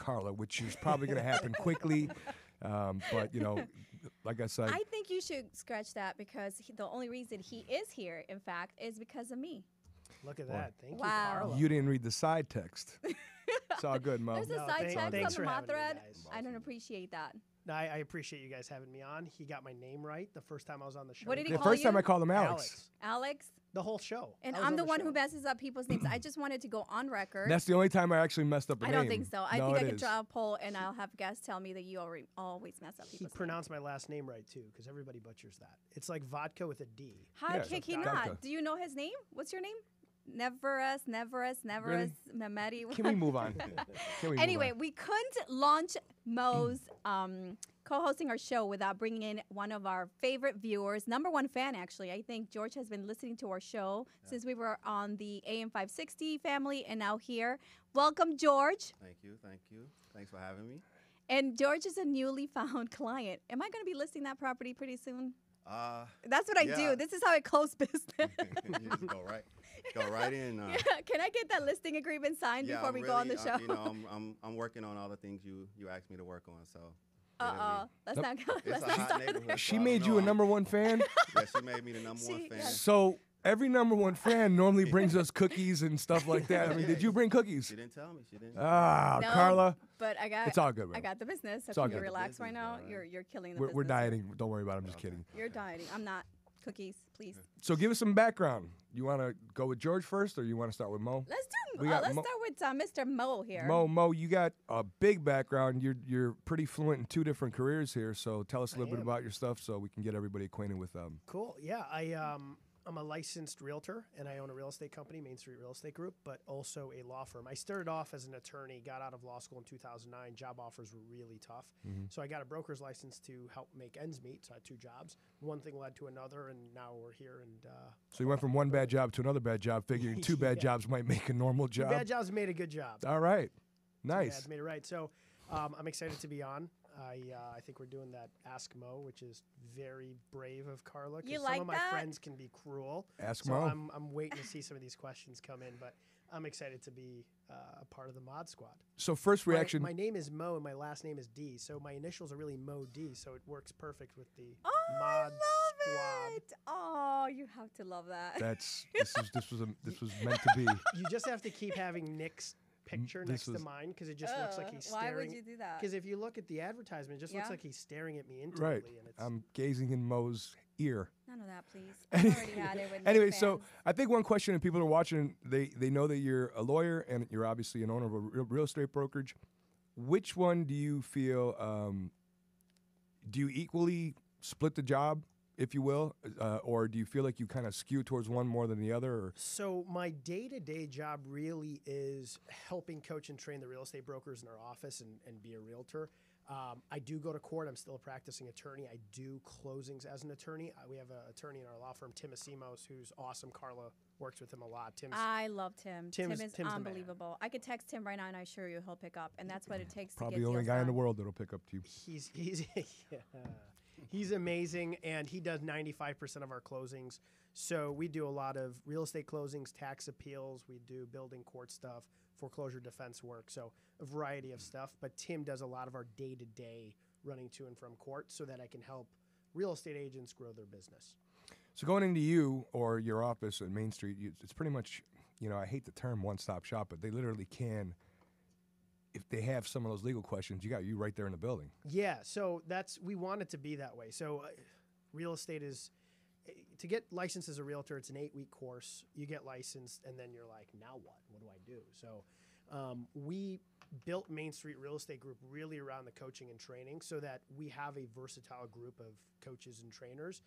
Karla, which is probably going to happen quickly. But, you know, like I said. I think you should scratch that because the only reason he is here, in fact, is because of me. Look at that. Thank you, Wow. Karla. You didn't read the side text. It's all good, Mo. There's a side text on thanks the for mod having me, thread. guys. I don't appreciate that. No, I appreciate you guys having me on. He got my name right the first time I was on the show. What did he The call first you? time I called him Alex. Alex? The whole show. And I was I'm on the one who show. messes up people's names. I just wanted to go on record. That's the only time I actually messed up a I name. don't think so. I No, think I it could is. draw a poll and I'll have guests tell me that you always mess up He people's names. pronounced my last name right, too, because everybody butchers that. It's like vodka with a D. How Yeah, can he Dadkhah. not? Do you know his name? What's your name? Neverus, Memeti. Can we move on? Can we move Anyway, on? we couldn't launch Mo's co-hosting our show without bringing in one of our favorite viewers, number one fan, actually. I think George has been listening to our show since we were on the AM 560 family and now here. Welcome, George. Thank you. Thank you. Thanks for having me. And George is a newly found client. Am I going to be listing that property pretty soon? That's what I yeah. do. This is how I close business. You just go right in. Can I get that listing agreement signed before we go on the show? You know, I'm working on all the things you asked me to work on. So. Let's not go. It's Let's a not hot start neighborhood. there. She made you a number one fan? Yeah, she made me the number one fan. So every number one fan normally brings us cookies and stuff like that. I mean, did you bring cookies? She didn't tell me. She didn't. Ah, No, Karla. But I got. It's all good, man. I got the business. So It's all can you good. relax right now? Business, all right. You're killing the We're business. dieting. Don't worry about it. I'm just kidding. You're dieting. I'm not. Cookies, please. So give us some background. You want to go with George first, or you want to start with Mo? Let's do. We got Let's Mo- start with Mr. Mo here. Mo, you got a big background. You're pretty fluent in two different careers here. So tell us a little bit about your stuff, so we can get everybody acquainted with them. Cool. Yeah, I'm a licensed realtor, and I own a real estate company, Main Street Real Estate Group, but also a law firm. I started off as an attorney, got out of law school in 2009. Job offers were really tough. So I got a broker's license to help make ends meet. So I had two jobs. One thing led to another, and now we're here. And So you went from one bad job to another bad job, figuring two bad jobs might make a normal job. bad jobs made a good job. All right. Yeah, Nice. it's made it right. So I'm excited to be on. I think we're doing that Ask Mo, which is very brave of Karla. 'Cause You some like of my that? friends can be cruel. Ask so Mo. I'm waiting to see some of these questions come in, but I'm excited to be a part of the Mod Squad. So first reaction. My name is Mo and my last name is D, so my initials are really Mo D, so it works perfect with the Mod Squad. It. Oh, you have to love that. This was meant to be. You just have to keep having Nick's picture This next to mine because it just looks like he's why staring. would you do that? Because if you look at the advertisement, it just looks Yeah. like he's staring at me Right. intimately. And it's, I'm gazing in Mo's ear. None of that, please. I already had it with Nick Anyway, so fans. I think one question that people are watching, they know that you're a lawyer and you're obviously an owner of a real estate brokerage. Which one do you feel, do you equally split the job, if you will, or do you feel like you kind of skew towards one more than the other? Or? So my day-to-day job really is helping coach and train the real estate brokers in our office and be a realtor. I do go to court. I'm still a practicing attorney. I do closings as an attorney. We have an attorney in our law firm, Tim Asimos, who's awesome. Karla works with him a lot. I love Tim. Tim is Tim's the man. unbelievable. I could text him right now, and I assure you he'll pick up. And that's what it takes Probably to get the only deals guy in the done. world that'll pick up to you. He's amazing, and he does 95% of our closings. So we do a lot of real estate closings, tax appeals. We do building court stuff, foreclosure defense work. So a variety of stuff. But Tim does a lot of our day-to-day running to and from court so that I can help real estate agents grow their business. So going into you or your office at Main Street, it's pretty much, I hate the term one-stop shop, but they literally can, if they have some of those legal questions, you got you right there in the building. Yeah, so we want it to be that way. So real estate is, to get licensed as a realtor, it's an 8-week course. You get licensed, and then you're like, now what? What do I do? So we built Main Street Real Estate Group really around the coaching and training so that we have a versatile group of coaches and trainers.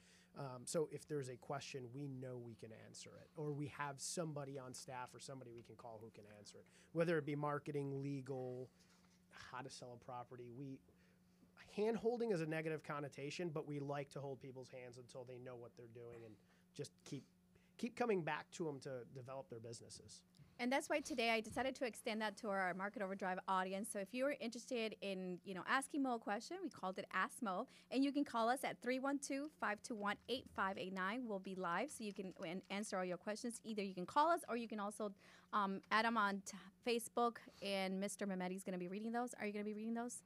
So if there's a question, we know we can answer it, or we have somebody on staff or somebody we can call who can answer it, whether it be marketing, legal, how to sell a property. Hand-holding is a negative connotation, but we like to hold people's hands until they know what they're doing and just keep coming back to them to develop their businesses. And that's why today I decided to extend that to our Market Overdrive audience. So if you're interested in, asking Mo a question, we called it Ask Mo, and you can call us at 312-521-8589. We'll be live, so you can answer all your questions. Either you can call us, or you can also add them on Facebook, and Mr. Memeti's going to be reading those. Are you going to be reading those?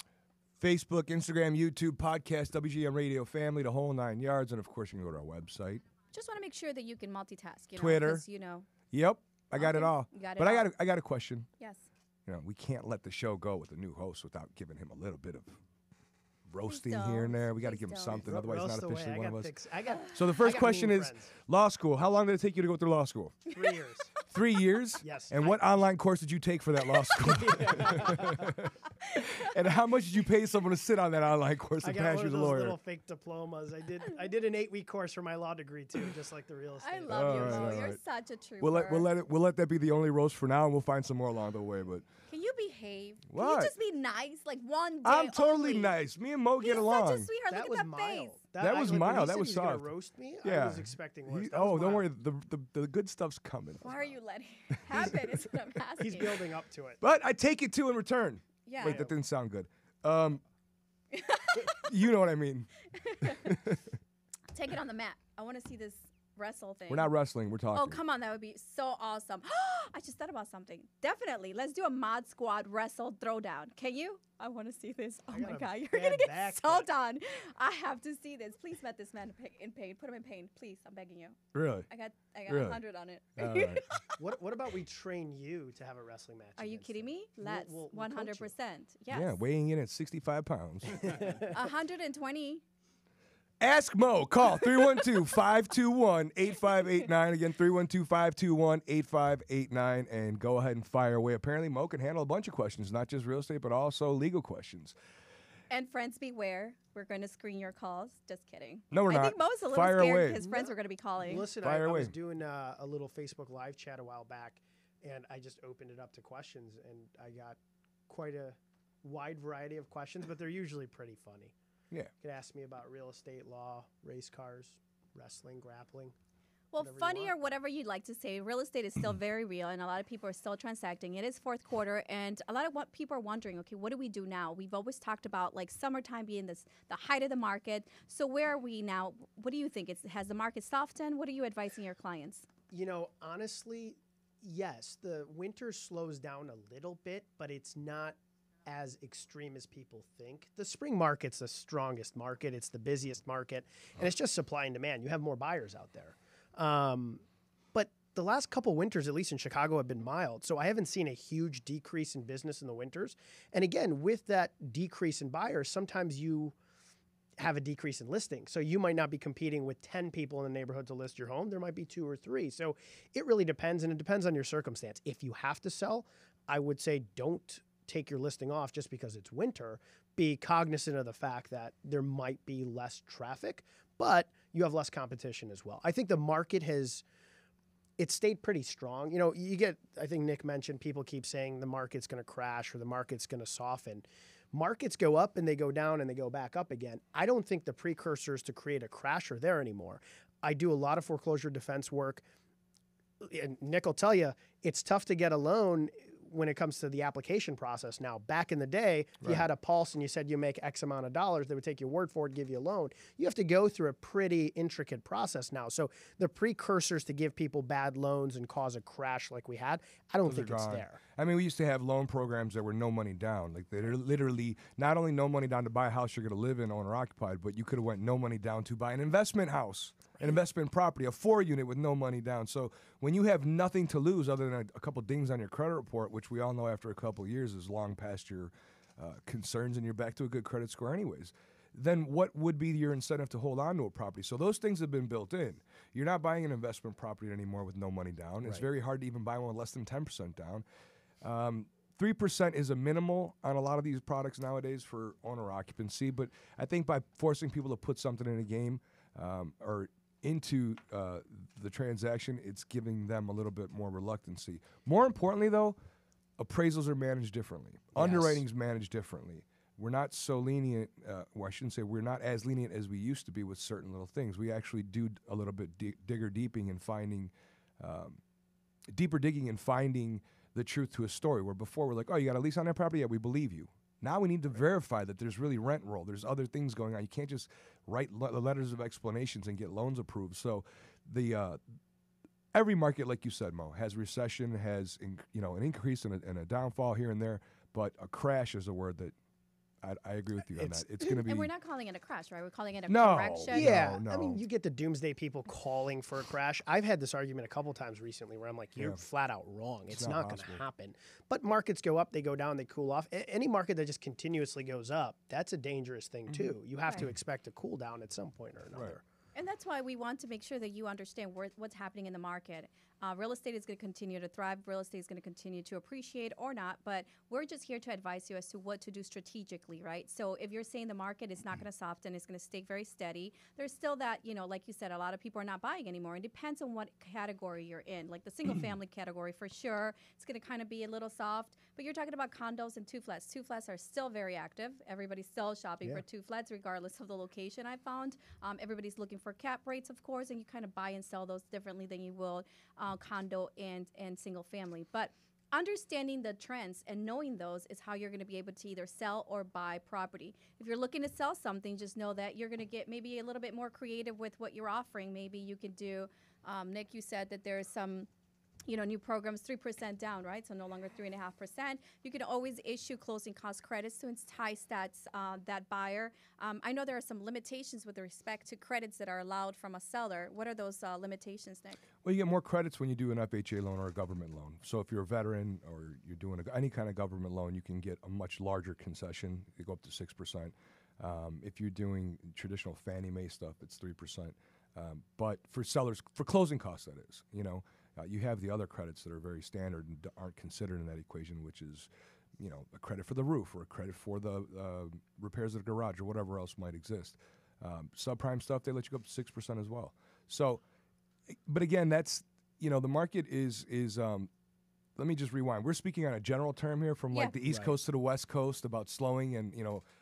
Facebook, Instagram, YouTube, podcast, WGM Radio Family, the whole 9 yards, and of course you can go to our website. Just want to make sure that you can multitask. Twitter. 'Cause, Yep. I got it all. You got it but all. I got a question. Yes. We can't let the show go with a new host without giving him a little bit of roasting don't. here and there. We got to Please give him don't. something, otherwise he's not Roast away. officially I one got of us. thick- So the first I got question mean is friends. law school. How long did it take you to go through law school? 3 years. 3 years? Yes. And what online course did you take for that law school? And how much did you pay someone to sit on that online course I and got pass one you of the those lawyer? little fake diplomas. I did an 8-week course for my law degree too, just like the real estate. I love you, All right, Mo. all You're right. such a trooper. We'll let that be the only roast for now, and we'll find some more along the way. But Can you behave? Can What? you just be nice? Like one day I'm totally only. nice. Me and Mo He's get along. such a sweetheart. That Look was at that mild. face. That was when mild. he That said was he gonna soft. roast me. Yeah. I was expecting worse. That Oh, was don't mild. worry. The good stuff's coming. Why are you letting it happen? Is what I'm asking. He's building up to it. But I take it too in return. Yeah. Wait, that didn't sound good. You know what I mean. Take it on the mat. I want to see this wrestle thing. We're not wrestling. We're talking. Oh, come on. That would be so awesome. I just thought about something. Definitely. Let's do a mod squad wrestle throwdown. Can you? I want to see this. Oh, I my got a God. You're bad going to get back, so but- done. I have to see this. Please let this man in pain. Put him in pain. Please. I'm begging you. Really? I got Really? 100 on it. All right. What about we train you to have a wrestling match? Are you against kidding him? me? We'll- Let's. we'll coach 100%. you. Yes. Yeah, weighing in at 65 pounds. 120. Ask Mo. Call 312-521-8589. Again, 312-521-8589. And go ahead and fire away. Apparently, Mo can handle a bunch of questions, not just real estate, but also legal questions. And friends beware. We're going to screen your calls. Just kidding. No, we're I not. think Mo's a little Fire scared away. his friends were going to be calling. Listen, Fire I away. was doing a little Facebook live chat a while back, and I just opened it up to questions, and I got quite a wide variety of questions, but they're usually pretty funny. Yeah. You could ask me about real estate, law, race cars, wrestling, grappling. Well, whatever you funny want. or whatever you'd like to say, real estate is still very real, and a lot of people are still transacting. It is fourth quarter, and a lot of what people are wondering, okay, what do we do now? We've always talked about like summertime being the height of the market. So where are we now? What do you think? Has the market softened? What are you advising your clients? Honestly, yes, the winter slows down a little bit, but it's not as extreme as people think. The spring market's the strongest market. It's the busiest market, and it's just supply and demand. You have more buyers out there. But the last couple winters, at least in Chicago, have been mild. So I haven't seen a huge decrease in business in the winters. And again, with that decrease in buyers, sometimes you have a decrease in listing. So you might not be competing with 10 people in the neighborhood to list your home. There might be 2 or 3. So it really depends, and it depends on your circumstance. If you have to sell, I would say don't take your listing off just because it's winter. Be cognizant of the fact that there might be less traffic, but you have less competition as well. I think the market it's stayed pretty strong. You get, I think Nick mentioned, people keep saying the market's going to crash or the market's going to soften. Markets go up and they go down and they go back up again. I don't think the precursors to create a crash are there anymore. I do a lot of foreclosure defense work. And Nick will tell you, it's tough to get a loan when it comes to the application process now. Back in the day, if you had a pulse and you said you make X amount of dollars, they would take your word for it, give you a loan. You have to go through a pretty intricate process now. So the precursors to give people bad loans and cause a crash like we had, I don't think it's there. I mean, we used to have loan programs that were no money down. Like they're literally not only no money down to buy a house you're going to live in, owner occupied, but you could have went no money down to buy an investment house, an investment property, a 4-unit with no money down. So when you have nothing to lose other than a couple dings on your credit report, which we all know after a couple of years is long past your concerns and you're back to a good credit score anyways, then what would be your incentive to hold on to a property? So those things have been built in. You're not buying an investment property anymore with no money down. It's very hard to even buy one with less than 10% down. 3% is a minimal on a lot of these products nowadays for owner occupancy, but I think by forcing people to put something in a game or into the transaction, it's giving them a little bit more reluctancy. More importantly, though, appraisals are managed differently. Underwriting's managed differently. We're not so lenient, well, I shouldn't say we're not as lenient as we used to be with certain little things. We actually do a little bit digger deeping and finding deeper digging and finding the truth to a story. Where before we're like, oh, you got a lease on that property? Yeah, we believe you. Now we need to verify that there's really rent roll. There's other things going on. You can't just write letters of explanations and get loans approved. So the every market, like you said, Mo, has recession, has an increase and a downfall here and there. But a crash is a word that I agree with you on that. It's going to be. And we're not calling it a crash, right? We're calling it a No. correction. Yeah, No. I mean, you get the doomsday people calling for a crash. I've had this argument a couple times recently where I'm like, you're flat out wrong. It's not going to happen. But markets go up, they go down, they cool off. Any market that just continuously goes up, that's a dangerous thing too. You have to expect a cool down at some point or another. Right. And that's why we want to make sure that you understand what's happening in the market. Real estate is going to continue to thrive. Real estate is going to continue to appreciate or not. But we're just here to advise you as to what to do strategically, right? So if you're saying the market is not going to soften, it's going to stay very steady, there's still that, like you said, a lot of people are not buying anymore. It depends on what category you're in. Like the single family category, for sure, it's going to kind of be a little soft. But you're talking about condos and two flats. Two flats are still very active. Everybody's still shopping for two flats, regardless of the location, I found. Everybody's looking for cap rates, of course, and you kind of buy and sell those differently than you will condo and single family. But understanding the trends and knowing those is how you're going to be able to either sell or buy property. If you're looking to sell something, just know that you're going to get maybe a little bit more creative with what you're offering. Maybe you could do, Nick, you said that there's some new programs, 3% down, right? So no longer 3.5%. You can always issue closing cost credits to entice that buyer. I know there are some limitations with respect to credits that are allowed from a seller. What are those limitations, Nick? Well, you get more credits when you do an FHA loan or a government loan. So if you're a veteran or you're doing any kind of government loan, you can get a much larger concession. You go up to 6%. If you're doing traditional Fannie Mae stuff, it's 3%. But for sellers, for closing costs, that is, you have the other credits that are very standard and aren't considered in that equation, which is, a credit for the roof or a credit for the repairs of the garage or whatever else might exist. Subprime stuff, they let you go up to 6% as well. So, but again, that's, the market is let me just rewind. We're speaking on a general term here from like the East Coast to the West Coast about slowing and,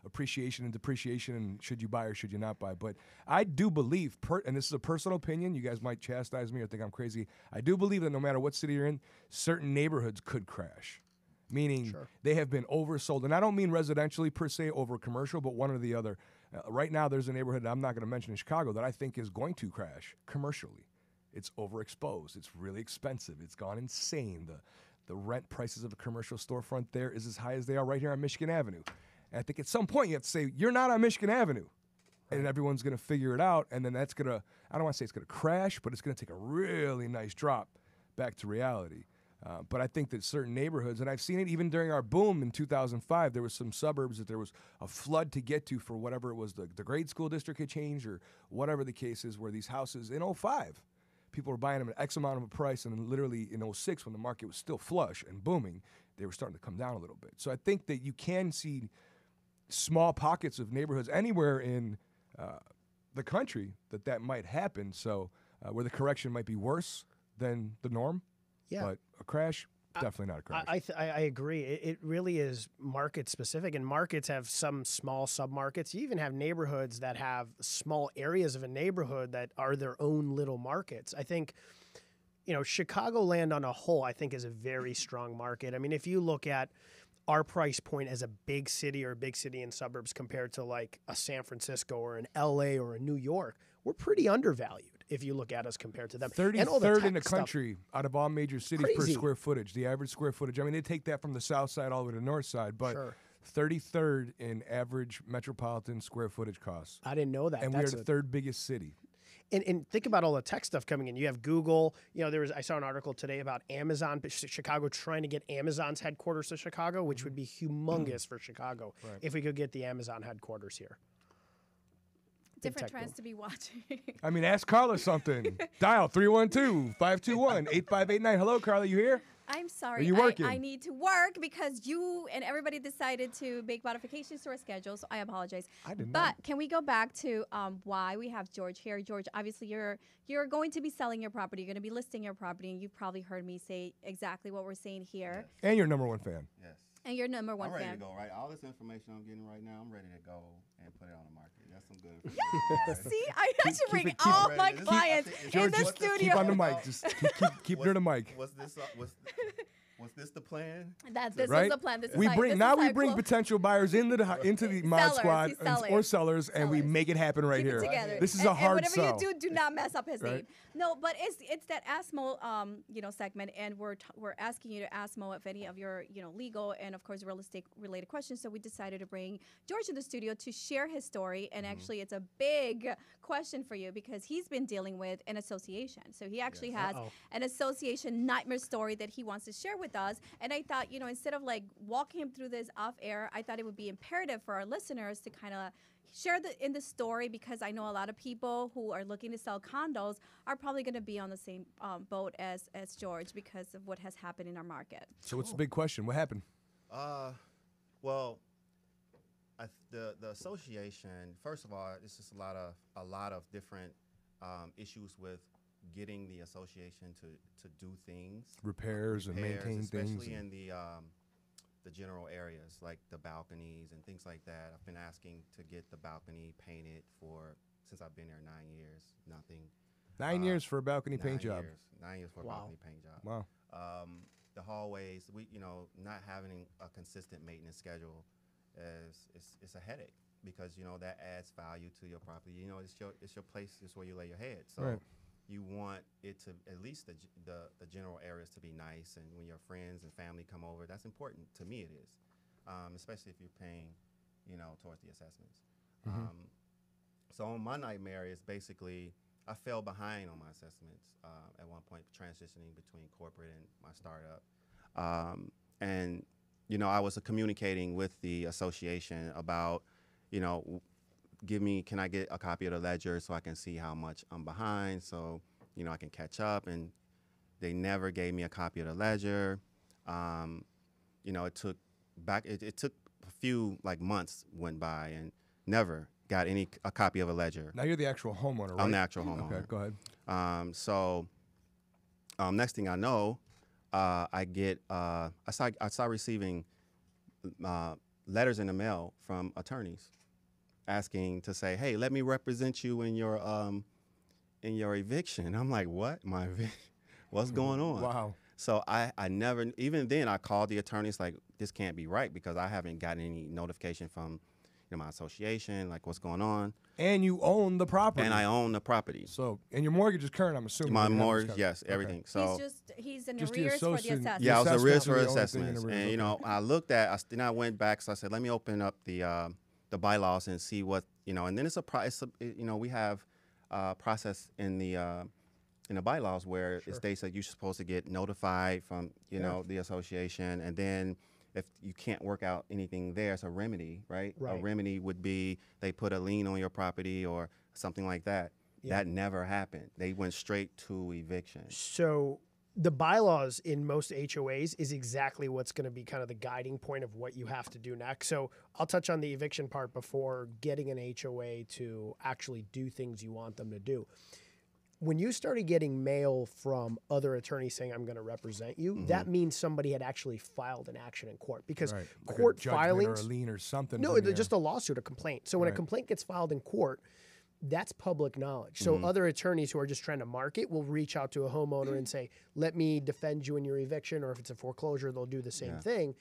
appreciation and depreciation and should you buy or should you not buy. But I do believe, and this is a personal opinion, you guys might chastise me or think I'm crazy. I do believe that no matter what city you're in, certain neighborhoods could crash, meaning they have been oversold. And I don't mean residentially per se over commercial, but one or the other. Right now there's a neighborhood that I'm not going to mention in Chicago that I think is going to crash commercially. It's overexposed. It's really expensive. It's gone insane. The rent prices of a commercial storefront there is as high as they are right here on Michigan Avenue. And I think at some point you have to say, you're not on Michigan Avenue. And everyone's going to figure it out. And then that's going to, I don't want to say it's going to crash, but it's going to take a really nice drop back to reality. But I think that certain neighborhoods, and I've seen it even during our boom in 2005, there was some suburbs that there was a flood to get to for whatever it was, the grade school district had changed or whatever the case is, where these houses in 05, people were buying them at X amount of a price, and then literally in 06, when the market was still flush and booming, they were starting to come down a little bit. So I think that you can see small pockets of neighborhoods anywhere in the country that might happen. So where the correction might be worse than the norm, but a crash, definitely not a crash. I agree. It really is market specific, and markets have some small submarkets. You even have neighborhoods that have small areas of a neighborhood that are their own little markets. I think, Chicagoland on a whole, I think is a very strong market. I mean, if you look at our price point as a big city or a big city in suburbs compared to like a San Francisco or an LA or a New York, we're pretty undervalued if you look at us compared to them. 33rd in the country out of all major cities per square footage, the average square footage. I mean, they take that from the south side all the way to the north side, but 33rd in average metropolitan square footage costs. I didn't know that. And we're the third biggest city. And think about all the tech stuff coming in. You have Google. I saw an article today about Amazon, Chicago trying to get Amazon's headquarters to Chicago, which would be humongous for Chicago if we could get the Amazon headquarters here. Different trends to be watching. I mean, ask Karla something. Dial 312-521-8589. Hello, Karla, you here? I'm sorry. Are you working? I need to work because you and everybody decided to make modifications to our schedule, so I apologize. I didn't know. But can we go back to why we have Gerorge here? Gerorge, obviously you're going to be selling your property. You're going to be listing your property, and you've probably heard me say exactly what we're saying here. Yes. And you're number one fan. Yes. And you're number one I'm ready fan. to go, right? All this information I'm getting right now, I'm ready to go and put it on the market. That's some good information. See, I should keep bring it- keep all it my ready. This is- clients I think- in George, the just studio. keep on the mic. Just keep near the mic. Was this the plan? This Right? is the plan. This is We how, bring this now is how we I bring close. potential buyers into the mod Sellers, squad he's selling. or sellers, and we Sellers. make it happen right Keep here. it together. This is and, a hard and sell. whatever you do not mess up his Right. name. No, but it's that Ask Mo segment, and we're asking you to ask Mo if any of your legal and of course real estate related questions. So we decided to bring George in the studio to share his story, and actually it's a big question for you because he's been dealing with an association. So he actually has an association nightmare story that he wants to share with us. And I thought, instead of like walking him through this off air, I thought it would be imperative for our listeners to kind of share in the story, because I know a lot of people who are looking to sell condos are probably going to be on the same boat as George because of what has happened in our market. So what's the big question? What happened? Well, the association. First of all, it's just a lot of different issues with getting the association to do things, Repairs and maintain things. especially in the general areas like the balconies and things like that. I've been asking to get the balcony painted since I've been there 9 years. Nothing. 9 years for a balcony paint job. 9 years for a balcony paint job. Wow. The hallways, not having a consistent maintenance schedule it's a headache because that adds value to your property. It's your place. It's where you lay your head. So. Right. You want it to, at least the general areas to be nice, and when your friends and family come over, that's important. To me it is, especially if you're paying, towards the assessments. So my nightmare is basically, I fell behind on my assessments at one point, transitioning between corporate and my startup. And, I was communicating with the association about, can I get a copy of the ledger so I can see how much I'm behind, so I can catch up? And they never gave me a copy of the ledger. It took a few months went by and never got a copy of a ledger. Now you're the actual homeowner, right? I'm the actual homeowner. Okay, go ahead. So next thing I know, I start receiving letters in the mail from attorneys asking to say, hey, let me represent you in your eviction. I'm like, what? My eviction? What's going on? Wow. So I never, even then I called the attorneys like, this can't be right because I haven't gotten any notification from my association, like what's going on. And you own the property. And I own the property. So, and your mortgage is current, I'm assuming. My You have this mortgage, covered. yes, Okay. everything. So He's in Just the arrears for the associate- assessment. yeah, I was assessments arrears are for the only thing in assessments. arrears, And, I looked at, then I went back, so I said, let me open up the bylaws and see what, and then we have a process in the bylaws where it states that you're supposed to get notified from, the association. And then if you can't work out anything there, it's a remedy, right? A remedy would be they put a lien on your property or something like that. Yeah. That never happened. They went straight to eviction. So the bylaws in most HOAs is exactly what's going to be kind of the guiding point of what you have to do next. So I'll touch on the eviction part before getting an HOA to actually do things you want them to do. When you started getting mail from other attorneys saying, I'm going to represent you, that means somebody had actually filed an action in court, because Right. Like court a judgment filings, or a lien or something. no, from the- just a lawsuit, a complaint. So when a complaint gets filed in court, that's public knowledge. So other attorneys who are just trying to market will reach out to a homeowner and say, let me defend you in your eviction, or if it's a foreclosure, they'll do the same thing.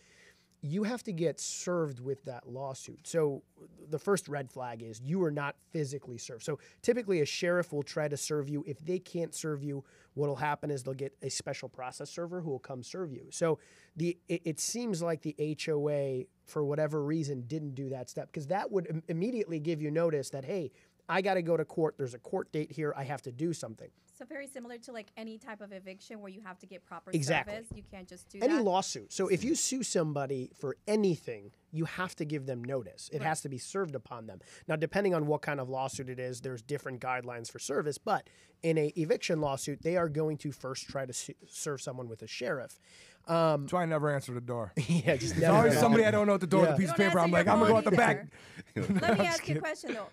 You have to get served with that lawsuit. So the first red flag is you are not physically served. So typically a sheriff will try to serve you. If they can't serve you, what'll happen is they'll get a special process server who will come serve you. So it seems like the HOA, for whatever reason, didn't do that step, because that would immediately give you notice that, hey, I got to go to court. There's a court date here. I have to do something. So very similar to like any type of eviction where you have to get proper Exactly. service. You can't just do Any that. lawsuit. So if you sue somebody for anything, you have to give them notice. It has to be served upon them. Now, depending on what kind of lawsuit it is, there's different guidelines for service. But in a eviction lawsuit, they are going to first try to serve someone with a sheriff. That's why I never answer the door. Yeah, just There's never. always know. somebody I don't know at the door with a piece of Don't paper. I'm answer like, your I'm going to go phone out the back. either. Let me ask you a question though.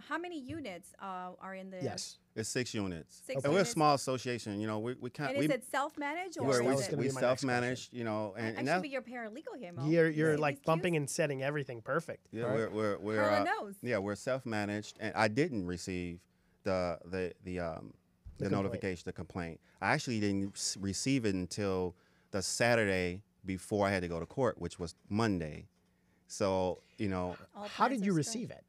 How many units are in the? Yes. It's 6 units. Six And we're a units. small association. You know, we can't. And is it self-managed or That is was it? gonna We be my next self-managed. You know, I and should that, be your paralegal here, Mo. You're See like these bumping cues? and setting everything perfect. yeah, Right. we're Karla knows. yeah, we're self-managed, and I didn't receive the notification, the complaint. I actually didn't receive it until the Saturday before I had to go to court, which was Monday. So, you know, All How plans did are you straight. receive it?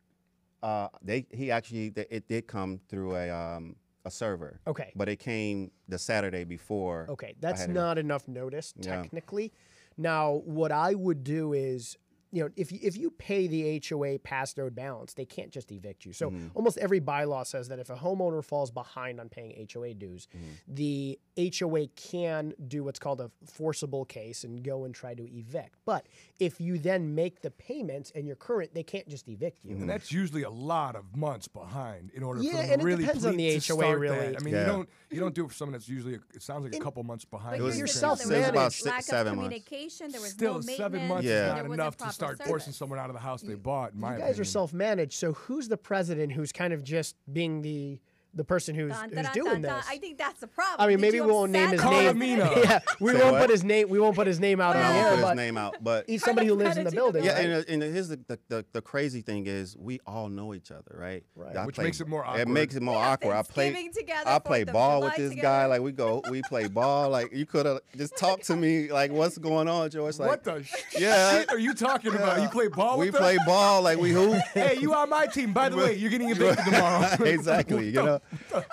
it did come through a server. Okay. But it came the Saturday before. Okay, that's had to- not enough notice Yeah. technically. Now, what I would do is, you know, if you pay the HOA past owed balance, they can't just evict you. So almost every bylaw says that if a homeowner falls behind on paying HOA dues, the HOA can do what's called a forcible case and go and try to evict. But if you then make the payments and you're current, they can't just evict you. And that's usually a lot of months behind in order Yeah, for them and to it really depends on the to HOA start really. that. I mean, Yeah. you don't do it for someone that's usually it sounds like a couple months behind. But was- here's you're the deal, there was self-managed. lack of 7 months. communication. There was Still, no 7 maintenance. months Yeah. is there not wasn't enough to proper start service. forcing someone out of the house they bought. In my You guys opinion. are self-managed, so who's the president who's kind of just being the person who's Dun, who's dun, dun, doing dun. this? I think that's the problem. I mean, Did maybe you we won't name his upset Karla the name. Mina. president? Yeah, we Say won't what? put his name. We won't put his name out I on won't air, put his but name out, but he's somebody who lives in the managing the building. yeah, right? and here's the crazy thing is we all know each other, right? Right. I Which play- makes it more It awkward. makes it more awkward. I play Thanksgiving together, I 4th play of ball July with this together. guy. Like we play ball. Like you could have just talked to me. Like what's going on, George? Like What the Yeah. shit are you talking about? You play ball we with them? play ball. Like we hoop. Hey, you on my team. By the way, you're getting evicted tomorrow. Exactly, you know.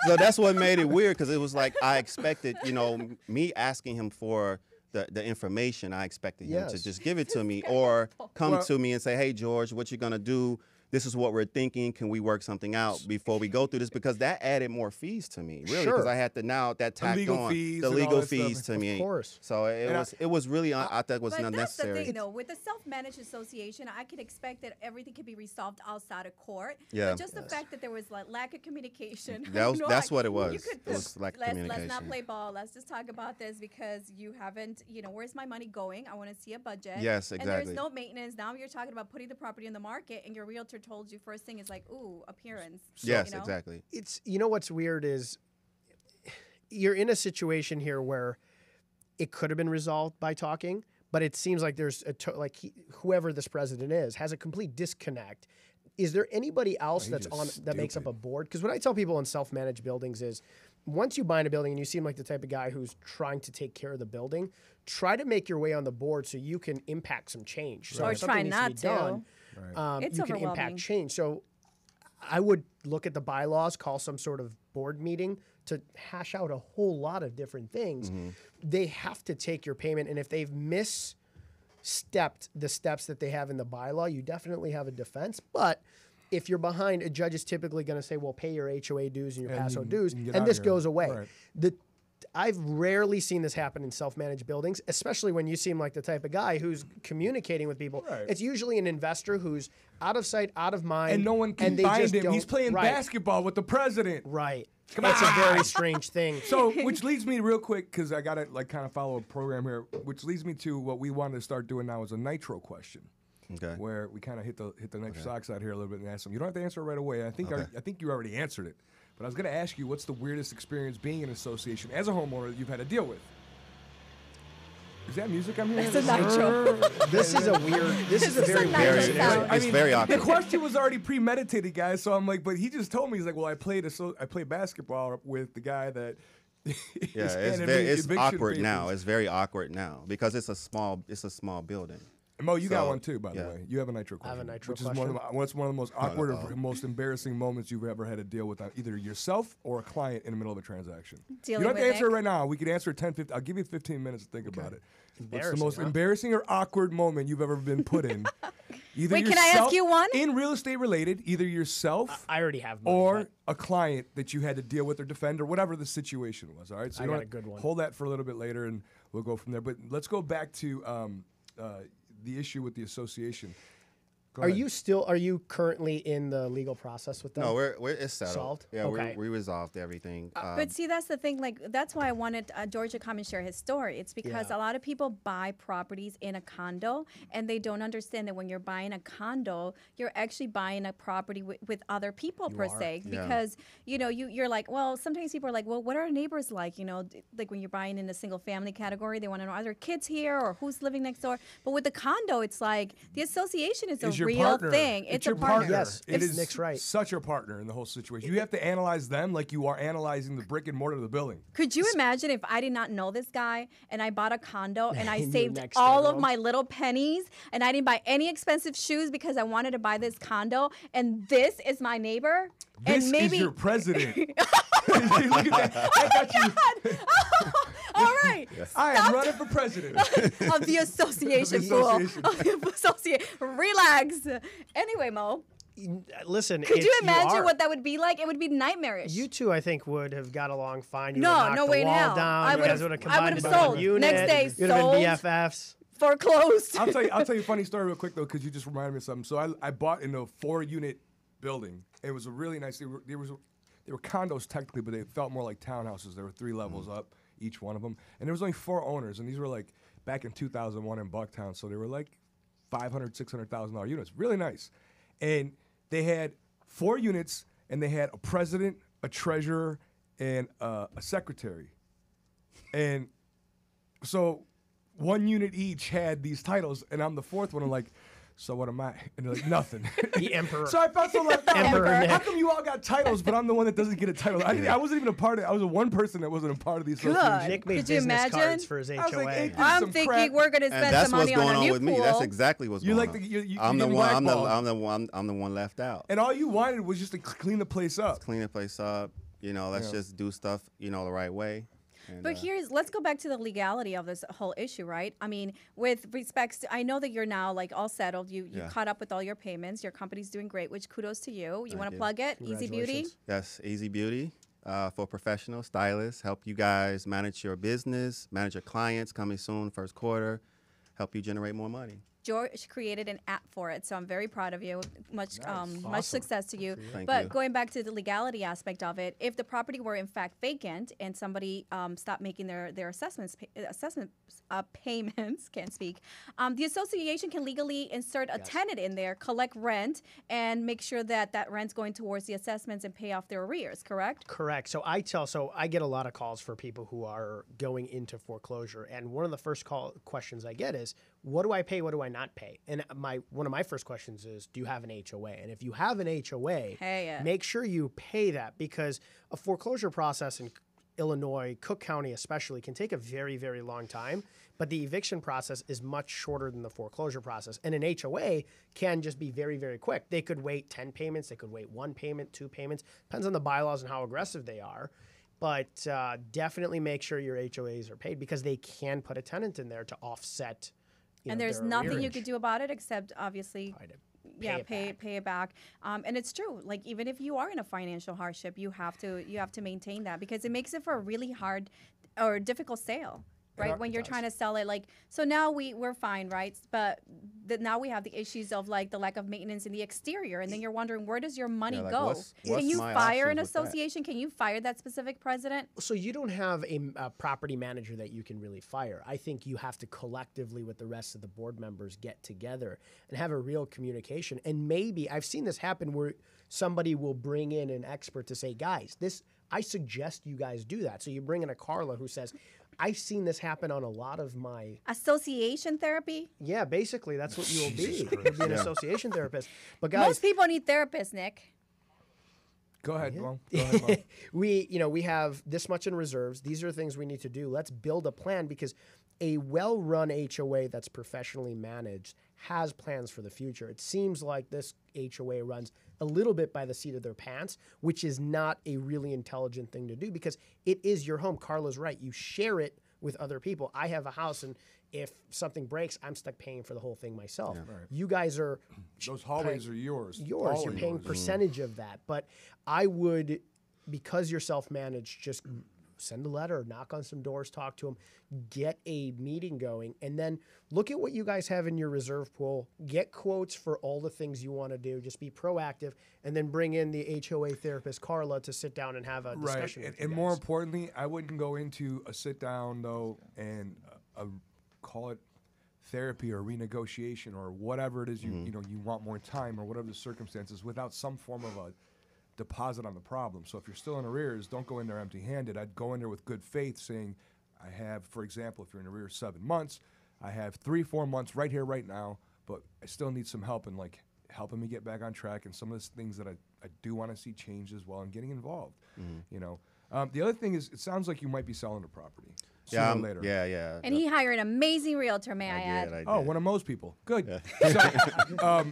So that's what made it weird because it was like I expected, you know, me asking him for the information. I expected him to Yes. just give it to me or come Well- to me and say, "Hey, George, what you gonna do? This is what we're thinking. Can we work something out before we go through this?" Because that added more fees to me, really, because Sure. I had to now that tacked legal on fees the and all legal that stuff. fees to Of me. course. So And it was really I thought it was But that's the unnecessary. thing, though. With a self-managed association, I can expect that everything can be resolved outside of court. Yeah. But just the fact that there was like lack of communication. That's what it was. You could It was lack of let's communication. not play ball. Let's just talk about this because you haven't. Where's my money going? I want to see a budget. Yes, And exactly. there's no maintenance. Now you're talking about putting the property in the market, and your realtor told you first thing is like, ooh, appearance. Yes, you know? exactly. It's what's weird is you're in a situation here where it could have been resolved by talking, but it seems like there's whoever this president is has a complete disconnect. Is there anybody else he's that's just that makes up stupid. a board? Because what I tell people in self-managed buildings is, once you buy in a building and you seem like the type of guy who's trying to take care of the building, try to make your way on the board so you can impact some change. So Or if try something needs not to be to. done, It's you can overwhelming. impact change. So I would look at the bylaws, call some sort of board meeting to hash out a whole lot of different things. They have to take your payment, and if they've misstepped the steps that they have in the bylaw, you definitely have a defense. But if you're behind, a judge is typically going to say, well, pay your HOA dues and your And pass you out can- dues, you can get and out this here. goes away. Right. I've rarely seen this happen in self-managed buildings, especially when you seem like the type of guy who's communicating with people. Right. It's usually an investor who's out of sight, out of mind. And no one can they find just him. He's don't- playing right, basketball with the president. Right. Come That's on. a very strange thing. So, which leads me real quick, because I got to kind of follow a program here, which leads me to what we wanted to start doing now is a nitro question. Okay. Where we kind of hit the nitro socks out here a little bit and ask them. You don't have to answer it right away. I think you already answered it. But I was going to ask you, what's the weirdest experience being in an association as a homeowner that you've had to deal with? Is that music I'm hearing? That's a nitro. This is a weird. This is a very nitro weird. Very, sound. it's very The awkward. question was already premeditated, guys. So I'm like, but he just told me, he's like, well, I played basketball with the guy that. Yeah, is handing me it's eviction awkward papers. now. It's very awkward now because it's a small building. And Mo, you got So, one too, by the yeah. way. You have a nitro question. I have a nitro which is what's one of the most awkward or most embarrassing moments you've ever had to deal with either yourself or a client in the middle of a transaction. Dealing You don't have to with answer it it. right now. We could answer it 10, 15. I'll give you 15 minutes to think about it. What's the Embarrassing, most huh? embarrassing or awkward moment you've ever been put in? Either Wait, can I ask yourself- you one? In real estate related, either yourself I already have mine, or but a client that you had to deal with or defend or whatever the situation was. All right, so I you got wanna a good one. Hold that for a little bit later, and we'll go from there. But let's go back to the issue with the association. Go Are ahead. you currently in the legal process with them? No, it's settled. Solved? Yeah, Okay. we resolved everything. But see, that's the thing. Like, that's why I wanted George to come and share his story. It's because Yeah. a lot of people buy properties in a condo, and they don't understand that when you're buying a condo, you're actually buying a property with other people per se. Yeah. Because you're like, well, sometimes people are like, well, what are our neighbors like? Like when you're buying in the single family category, they want to know, are there kids here or who's living next door? But with the condo, it's like the association is a Is your real partner. thing. It's a your partner. partner. Yes, It is Nick's right. such a partner in the whole situation. You have to analyze them like you are analyzing the brick and mortar of the building. Could you imagine if I did not know this guy and I bought a condo and I And you're saved next all door of to him? my little pennies and I didn't buy any expensive shoes because I wanted to buy this condo and this is my neighbor? This and maybe is your president. Look at that. I got you. all right. I am running for president. Of the association, Of the fool. association. Of the association. Relax. Anyway, Mo, Listen, could if you imagine are- what that would be like? It would be nightmarish. You two, I think, would have got along fine. You No, would have knocked no the way in wall hell. down. I You would guys have- would have I would combined have into one sold. unit. Next day, You'd have sold. been BFFs. Foreclosed. I'll tell you a funny story real quick though, because you just reminded me of something. So I bought in a 4-unit building. It was a really nice. They were condos technically, but they felt more like townhouses. There were 3 levels up, each one of them, and there was only 4 owners. And these were like back in 2001 in Bucktown, so they were like $500,000, $600,000 units. Really nice, and they had 4 units, and they had a president, a treasurer, and a secretary, and so 1 unit each had these titles, and I'm the 4th one. I'm like, so what am I? And they're like, nothing. The emperor. So I felt so left out. Emperor Like, how Nick. come you all got titles, but I'm the one that doesn't get a title? I wasn't even a part of it. I was the one person that wasn't a part of the association. Nick made Could you business imagine? cards for his I was HOA. like, hey, I'm some thinking crap. we're going to And spend that's some what's money going on a on new with pool. me. That's exactly what's You're going like on. the- you I'm the getting one. blackballed. I'm the one left out. And all you wanted was just to clean the place up. Clean the place up. Let's just do stuff, the right way. And, But let's go back to the legality of this whole issue, right? I mean, with respects to, I know that you're now like all settled. You Yeah. caught up with all your payments. Your company's doing great, which kudos to you. You want to you. plug it? Easy Beauty? Congratulations. yes, Easy Beauty for professional stylists. Help you guys manage your business, manage your clients. Coming soon, first quarter. Help you generate more money. George created an app for it, so I'm very proud of you. Much Nice. much success to you. Thank But you. going back to the legality aspect of it, if the property were in fact vacant and somebody stopped making their assessment payments, can't speak, the association can legally insert a tenant in there, collect rent, and make sure that that rent's going towards the assessments and pay off their arrears. Correct? Correct. So I get a lot of calls for people who are going into foreclosure, and one of the first questions I get is, what do I pay? What do I not pay? And one of my first questions is, do you have an HOA? And if you have an HOA, Pay it. make sure you pay that, because a foreclosure process in Illinois, Cook County especially, can take a very, very long time. But the eviction process is much shorter than the foreclosure process. And an HOA can just be very, very quick. They could wait 10 payments. They could wait 1 payment, 2 payments. Depends on the bylaws and how aggressive they are. But definitely make sure your HOAs are paid, because they can put a tenant in there to offset. And there's their nothing you arrearage. could do about it except obviously pay it back. And it's true. Like, even if you are in a financial hardship, you have to maintain that, because it makes it for a really hard or difficult sale. Right, when you're trying to sell it, like, so now we're fine, right? But now we have the issues of like the lack of maintenance in the exterior, and then you're wondering, where does your money like, go? what's Can you my fire an options with that? association? Can you fire that specific president? So you don't have a property manager that you can really fire. I think you have to collectively, with the rest of the board members, get together and have a real communication. And maybe I've seen this happen where somebody will bring in an expert to say, guys, I suggest you guys do that. So you bring in a Karla who says, I've seen this happen on a lot of my... Association therapy? Yeah, basically, that's what you will be. Jesus You'll be an association therapist. But guys, Most people need therapists, Nick. Go ahead, Mo. Go ahead, Mo. we have this much in reserves. These are things we need to do. Let's build a plan, because a well-run HOA that's professionally managed has plans for the future. It seems like this HOA runs a little bit by the seat of their pants, which is not a really intelligent thing to do, because it is your home. Karla's right. You share it with other people. I have a house, and if something breaks, I'm stuck paying for the whole thing myself. Right. You guys are Those hallways are yours. yours. All You're of paying yours. percentage of that. But I would, because you're self-managed, just send a letter, knock on some doors, talk to them, get a meeting going, and then look at what you guys have in your reserve pool, get quotes for all the things you want to do, just be proactive, and then bring in the HOA therapist, Karla, to sit down and have a discussion with you and guys. more importantly, I wouldn't go into a sit down though and call it therapy or renegotiation or whatever it is you want more time or whatever the circumstances without some form of a deposit on the problem. So if you're still in arrears, don't go in there empty-handed. I'd go in there with good faith saying, I have, for example, if you're in arrears 7 months, I have 3-4 months right here, right now, but I still need some help in like helping me get back on track and some of the things that I do want to see change as well and getting involved. You know, the other thing is it sounds like you might be selling the property. Yeah, later. yeah. And he hired an amazing realtor, may I add. I did. Oh, one of Mo's people. Good. Yeah.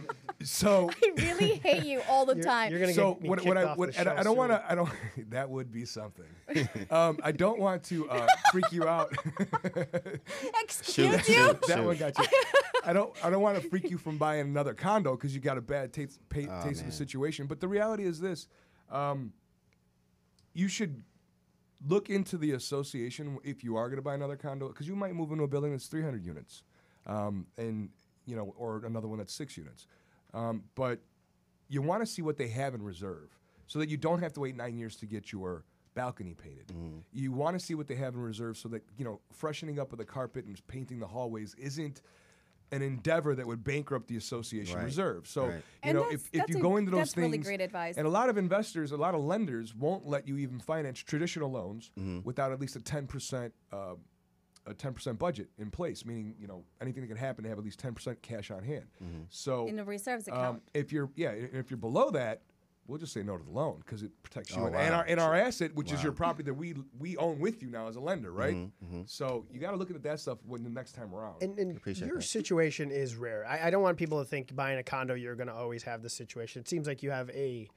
So I really hate you all the time. You're gonna so get me what kicked I off what, the and show I don't want soon. to. I don't. That would be something. I don't want to freak you out. Excuse you? That one got you. I don't want to freak you from buying another condo because you got a bad taste of the situation. But the reality is this: you should look into the association if you are going to buy another condo, because you might move into a building that's 300 units, and or another one that's 6 units. But you want to see what they have in reserve, so that you don't have to wait 9 years to get your balcony painted. You want to see what they have in reserve, so that freshening up of the carpet and painting the hallways isn't an endeavor that would bankrupt the association reserve. So, And if that's you go into those that's things, really great advice. and a lot of investors, a lot of lenders won't let you even finance traditional loans without at least a 10% budget in place, meaning anything that can happen, to have at least 10% cash on hand. So In a reserves account. if you're below that, we'll just say no to the loan because it protects you Oh, wow. and our asset, which is your property that we own with you now as a lender, right? So you got to look at that stuff when the next time around. And Appreciate your that. situation is rare. I don't want people to think buying a condo you're going to always have this situation. It seems like you have a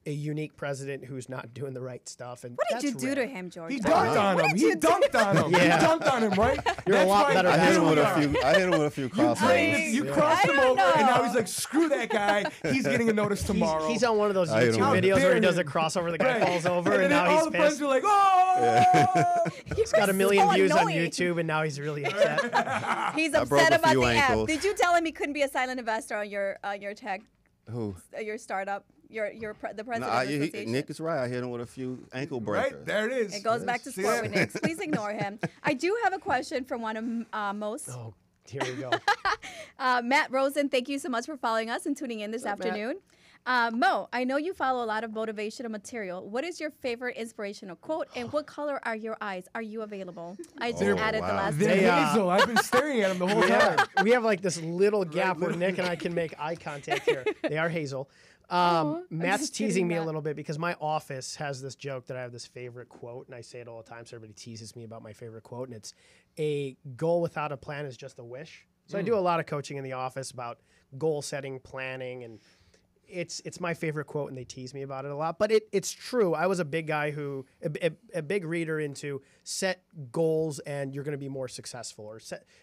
unique president who's not doing the right stuff. And What did you that's do rare. to him, George? He dunked on him. He dunked on him. Yeah. He dunked on him, right? You're a lot better I than hit him we with are. I hit him with a few crossovers. You crossed I him don't over, and now know. he's like, "Screw that guy. He's getting a notice tomorrow." He's on one of those I hit YouTube him with it. videos where he How does a dare crossover, the guy Right. falls over, and and then now all he's the friends pissed. are like, "Oh!" He's got 1 million so views on annoying. YouTube, and now he's really upset. He's I broke upset a about few the ankles. app. Did you tell him he couldn't be a silent investor on your tech, Who? your startup, the president No, of the association? Nick is right. I hit him with a few ankle breakers. Right there it is. It goes back to See sport that? with Nick. Please ignore him. I do have a question from one of Mo's. Oh, here we go. Matt Rosen, thank you so much for following us and tuning in this What's up, Matt? afternoon. Mo, I know you follow a lot of motivational material. What is your favorite inspirational quote, and what color are your eyes? Are you available? I just Oh, added the wow. last They're name. They, Hazel. I've been staring at him the whole time. Yeah, we have like this little gap where Nick and I can make eye contact here. They are Hazel. I'm Matt's just kidding, teasing me a Matt. little bit because my office has this joke that I have this favorite quote, and I say it all the time, so everybody teases me about my favorite quote, and it's a goal without a plan is just a wish. So I do a lot of coaching in the office about goal setting, planning, and it's my favorite quote, and they tease me about it a lot. But it's true. I was a big guy who a big reader into set goals, and you're going to be more successful, or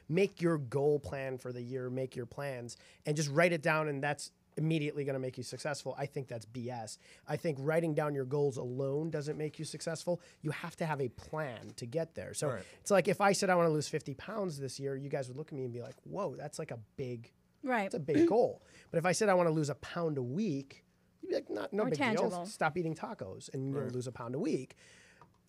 make your goal plan for the year, make your plans, and just write it down, and that's immediately going to make you successful. I think that's BS. I think writing down your goals alone doesn't make you successful. You have to have a plan to get there. So Right. it's like if I said I want to lose 50 pounds this year, you guys would look at me and be like, whoa, that's like a big Right. It's a big goal. But if I said I want to lose a pound a week, you'd be like, no More big tangible. deal. Stop eating tacos and you'll lose a pound a week.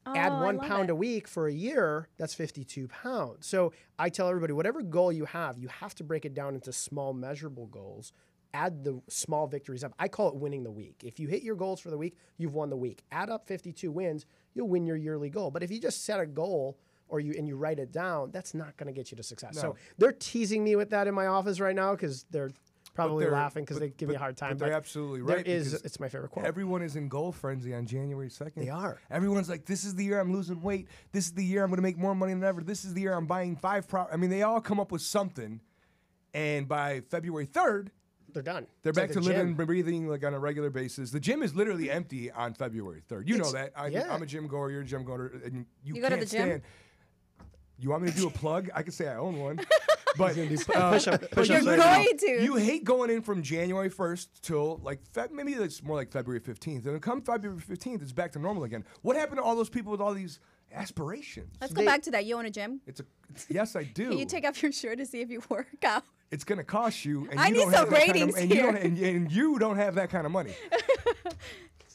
Oh, Add I 1 love pound it. a week for a year, that's 52 pounds. So I tell everybody, whatever goal you have to break it down into small measurable goals. Add the small victories up. I call it winning the week. If you hit your goals for the week, you've won the week. Add up 52 wins, you'll win your yearly goal. But if you just set a goal and you write it down, that's not going to get you to success. No. So they're teasing me with that in my office right now because they're probably laughing because they give me a hard time. But they're absolutely there right. is, because it's my favorite quote. Everyone is in goal frenzy on January 2nd. They are. Everyone's like, this is the year I'm losing weight. This is the year I'm going to make more money than ever. This is the year I'm buying 5 I mean, they all come up with something. And by February 3rd, They're done. they're It's back like to the living gym. and breathing like on a regular basis. The gym is literally empty on February 3rd. You know It's- that. yeah. I'm a gym goer. You're a gym goer. And you You go to can't the gym? stand. You want me to do a plug? I could say I own one. But Push-ups You're right now. going to. you hate going in from January 1st till like maybe it's more like February 15th. And then come February 15th, it's back to normal again. What happened to all those people with all these aspirations. Let's go back to that. You own a gym? Yes, I do. Can you take off your shirt to see if you work out? It's going to cost you. And I you need don't some have that ratings kind of, here. and you don't have that kind of money.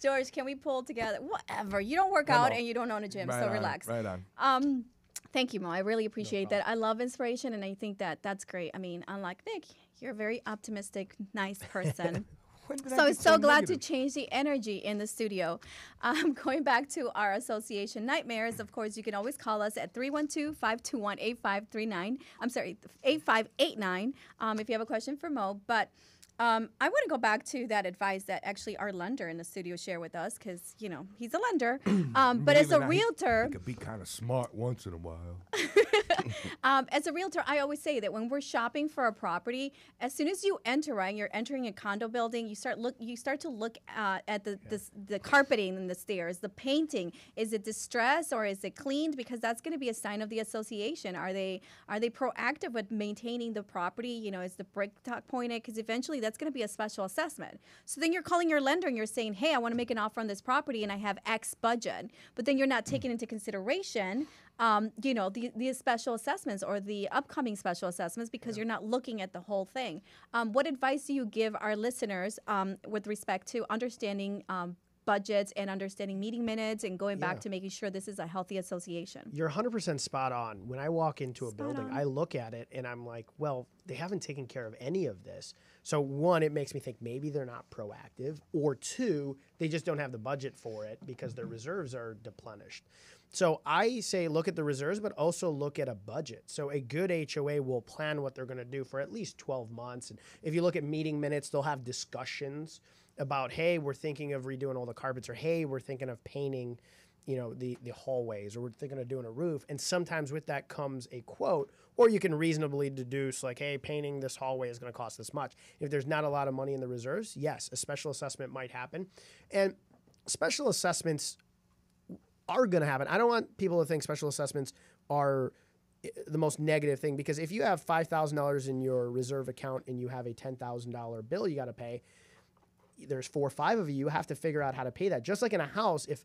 George, can we pull together? Whatever. You don't work out and you don't own a gym, so relax. Right on. Thank you, Mo. I really appreciate that. I love inspiration, and I think that that's great. I mean, unlike Nick, you're a very optimistic, nice person. So I'm so glad to change the energy in the studio. Going back to our association Nightmares, of course, you can always call us at 312-521-8539. I'm sorry, 8589 if you have a question for Mo. But I want to go back to that advice that actually our lender in the studio shared with us because, you know, he's a lender. But as a realtor... He could be kind of smart once in a while. As a realtor, I always say that when we're shopping for a property, as soon as you enter, right, you're entering a condo building, you start to look at the carpeting and the stairs, the painting. Is it distressed or is it cleaned? Because that's going to be a sign of the association. Are they proactive with maintaining the property? You know, is the brick pointed? Because eventually that's going to be a special assessment. So then you're calling your lender and you're saying, hey, I want to make an offer on this property and I have X budget. But then you're not taking into consideration you know, the special assessments or the upcoming special assessments because you're not looking at the whole thing. What advice do you give our listeners with respect to understanding budgets and understanding meeting minutes and going back to making sure this is a healthy association? You're 100% spot on. When I walk into a building, I look at it and I'm like, well, they haven't taken care of any of this. So one, it makes me think maybe they're not proactive, or two, they just don't have the budget for it because their reserves are deplenished. So I say look at the reserves, but also look at a budget. So a good HOA will plan what they're going to do for at least 12 months. And if you look at meeting minutes, they'll have discussions about, hey, we're thinking of redoing all the carpets, or hey, we're thinking of painting, you know, the hallways, or we're thinking of doing a roof. And sometimes with that comes a quote, or you can reasonably deduce like, hey, painting this hallway is going to cost this much. If there's not a lot of money in the reserves, yes, a special assessment might happen. And special assessments are going to happen. I don't want people to think special assessments are the most negative thing, because if you have $5,000 in your reserve account and you have a $10,000 bill you got to pay, there's 4 or 5 of you have to figure out how to pay that. Just like in a house, if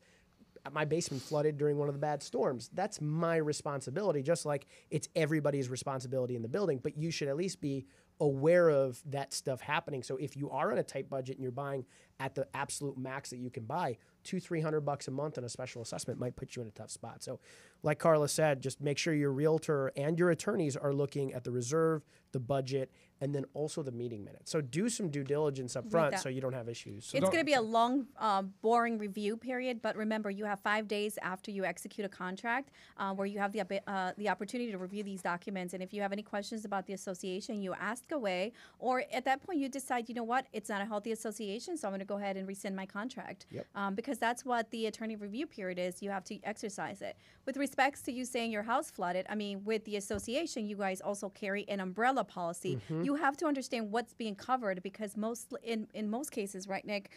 my basement flooded during one of the bad storms, that's my responsibility, just like it's everybody's responsibility in the building, but you should at least be aware of that stuff happening. So if you are on a tight budget and you're buying at the absolute max that you can buy, $200-300 a month on a special assessment might put you in a tough spot. So like Karla said, just make sure your realtor and your attorneys are looking at the reserve, the budget, and then also the meeting minutes. So do some due diligence up front so you don't have issues. So it's going to be a long, boring review period, but remember, you have 5 days after you execute a contract where you have the opportunity to review these documents. And if you have any questions about the association, you ask away, or at that point you decide, you know what, it's not a healthy association, so I'm going to go ahead and rescind my contract. Because that's what the attorney review period is. You have to exercise it. With respects to you saying your house flooded, I mean, with the association, you guys also carry an umbrella policy. You have to understand what's being covered, because in most cases, right, Nick,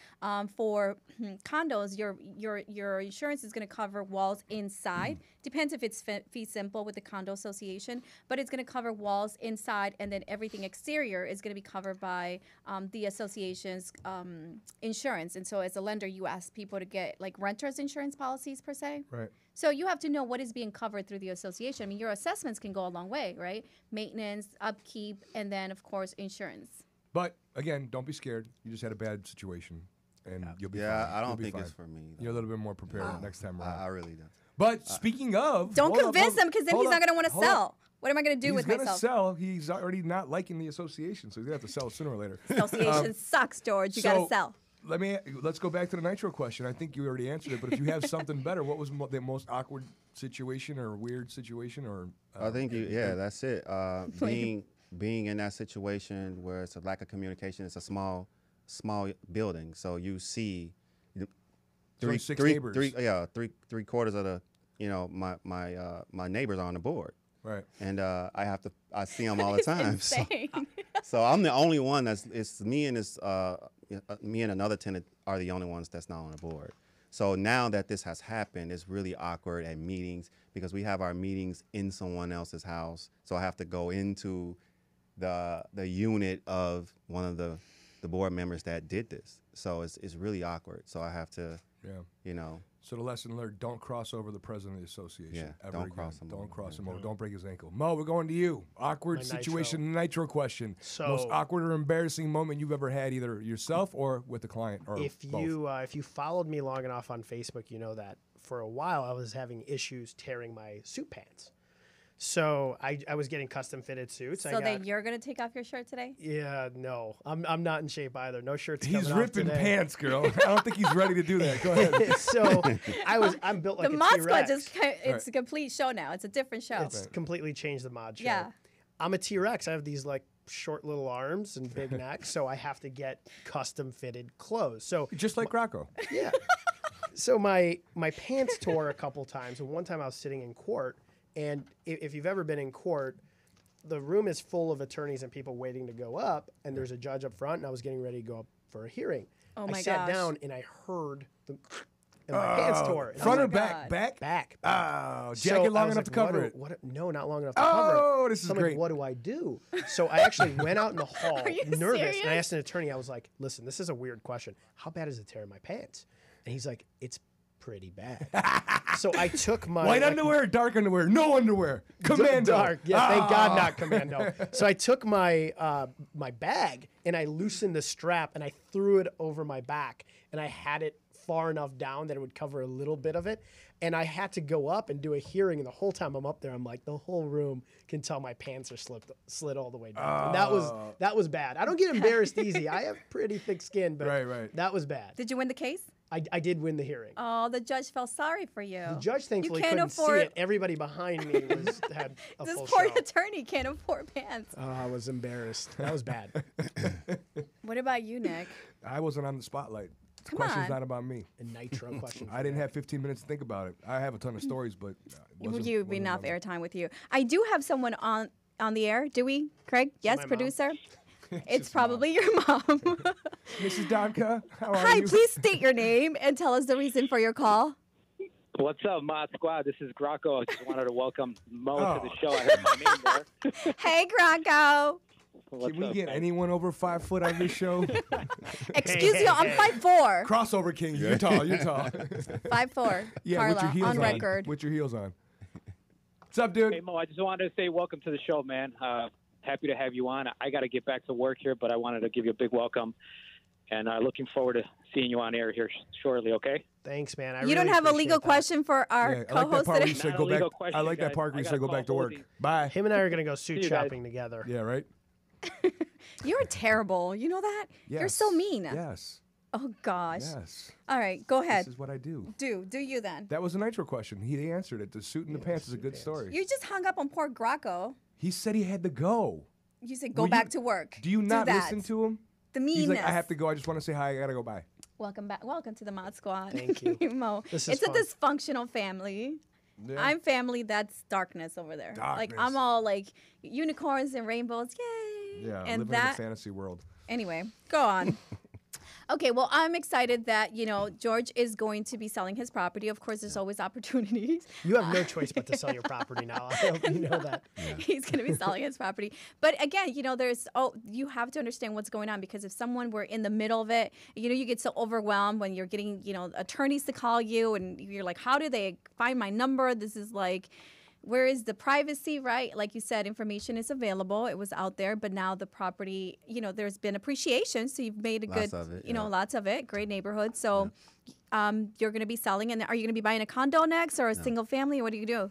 for condos, your insurance is going to cover walls inside. Depends if it's fee simple with the condo association, but it's going to cover walls inside, and then everything exterior is going to be covered by the association's insurance. And so as a lender, you ask people to get like renters insurance policies per se. Right. So you have to know what is being covered through the association. I mean, your assessments can go a long way, right? Maintenance, upkeep, and then, of course, insurance. But, again, don't be scared. You just had a bad situation, and you'll be fine. I don't think it's for me, though. You're a little bit more prepared next time around. I really don't. But speaking of... Don't convince him, because then he's not going to want to sell. What am I going to do with myself? He's going to sell. He's already not liking the association, so he's going to have to sell sooner or later. Association sucks, George. You got to sell. Let's go back to the Nitro question. I think you already answered it, but if you have something better, what was the most awkward situation or weird situation? Or I think that's it. Being in that situation where it's a lack of communication, it's a small building, so you see three quarters of the my neighbors are on the board. Right. And I see them all the time. So I'm the only one it's me and me and another tenant are the only ones that's not on the board. So now that this has happened, it's really awkward at meetings, because we have our meetings in someone else's house. So I have to go into the unit of one of the board members that did this. So it's really awkward. So I have to Yeah. You know. So the lesson learned: don't cross over the president of the association. Yeah, ever don't again. cross him Don't over, cross yeah. him over. Don't break his ankle. Mo, we're going to you. Awkward My situation, nitro question. So- most awkward or embarrassing moment you've ever had, either yourself or with the client, or If both. you followed me long enough on Facebook, you know that for a while I was having issues tearing my suit pants. So I was getting custom fitted suits. So then you're gonna take off your shirt today? Yeah, no, I'm not in shape either. No shirts. He's coming off ripping today. pants, girl. I don't think he's ready to do that. Go ahead. So I'm built like The a Mod Squad T-Rex. it's a complete show now. It's a different show. It's completely changed the mod show. Yeah. I'm a T-Rex. I have these like short little arms and big neck, so I have to get custom fitted clothes. So Just like Rocco. yeah. So my pants tore a couple times. And one time I was sitting in court, and if you've ever been in court, the room is full of attorneys and people waiting to go up, and there's a judge up front, and I was getting ready to go up for a hearing. Oh my I sat gosh. down and I heard and my pants tore. And I Front was or my back? God. Back? back. Oh, So jacket I long was enough like, to cover what it. no, not long enough to cover it. Oh, this is So I'm great. like, what do I do? So I actually went out in the hall, Are you nervous, serious? and I asked an attorney. I was like, "Listen, this is a weird question. How bad is the tear in my pants?" And he's like, "It's pretty bad." So I took my White like, underwear, dark underwear, no underwear. Commando. dark. Yeah, thank God, not commando. So I took my my bag and I loosened the strap and I threw it over my back, and I had it far enough down that it would cover a little bit of it. And I had to go up and do a hearing, and the whole time I'm up there, I'm like, the whole room can tell my pants are slid all the way down. And that was bad. I don't get embarrassed easy. I have pretty thick skin, but Right. that was bad. Did you win the case? I did win the hearing. Oh, the judge felt sorry for you. The judge thankfully can't couldn't afford- see it. Everybody behind me had a This full poor show. attorney can't afford pants. Oh, I was embarrassed. That was bad. What about you, Nick? I wasn't on the spotlight. The Come question's on. not about me. A nitro question. I didn't have 15 minutes to think about it. I have a ton of stories, but it wasn't- You wasn't enough about me. airtime with you. I do have someone on the air. Do we, Craig? Yes, my mom. producer. It's just probably your mom. Mrs. Dadkhah, how are Hi, you? please state your name and tell us the reason for your call. What's up, Mod Squad? This is Grocco. I just wanted to welcome Mo Oh. to the show. I heard my name there. Hey, Grocco. What's Can we up, get man? anyone over 5 foot on this show? Excuse you, I'm 5'4". Crossover king. You're tall. You're tall. 5'4". Yeah, Carla, with your heels on on. record. With your heels on. What's up, dude? Hey, Mo, I just wanted to say welcome to the show, man. Happy to have you on. I got to get back to work here, but I wanted to give you a big welcome. And looking forward to seeing you on air here shortly, okay? Thanks, man. I You don't really have a appreciate legal that. question for our Yeah, I like that co-host part where today? you said Not go a back. legal I question, like that guys. part where I you got said go a back to call, work. Boldy. Bye. Him and I are going to go suit See you guys. shopping together. Yeah, right? You're terrible. You know that? You're so Yes. mean. Yes. Oh, gosh. Yes. All right, go ahead. This is what I do. Do you then? That was a nitro question. He answered it. The suit and the pants is a good pants. story. You just hung up on poor Grocco. He said he had to go. You said go Will you- back to work. Do you not that. listen to him? The He's meanness. like, I have to go. I just want to say hi. I gotta go. Bye. Welcome back. Welcome to the Mod Squad. Thank you. Mo. This is It's a fun. dysfunctional family. Yeah. I'm family that's darkness over there. Like Darkness. I'm all like unicorns and rainbows. Yay. Yeah, And living that in a fantasy world. anyway, go on. Okay, well, I'm excited that, George is going to be selling his property. Of course, there's always opportunities. You have no choice but to sell your property now. I hope you know that. He's going to be selling his property. But again, you have to understand what's going on, because if someone were in the middle of it, you get so overwhelmed when you're getting, attorneys to call you and you're like, how do they find my number? This is like, where is the privacy, right? Like you said, information is available. It was out there, but now the property, there's been appreciation. So you've made a Lots good, of it, yeah. lots of it, great neighborhood. So you're going to be selling. And are you going to be buying a condo next or a single family? What do you do?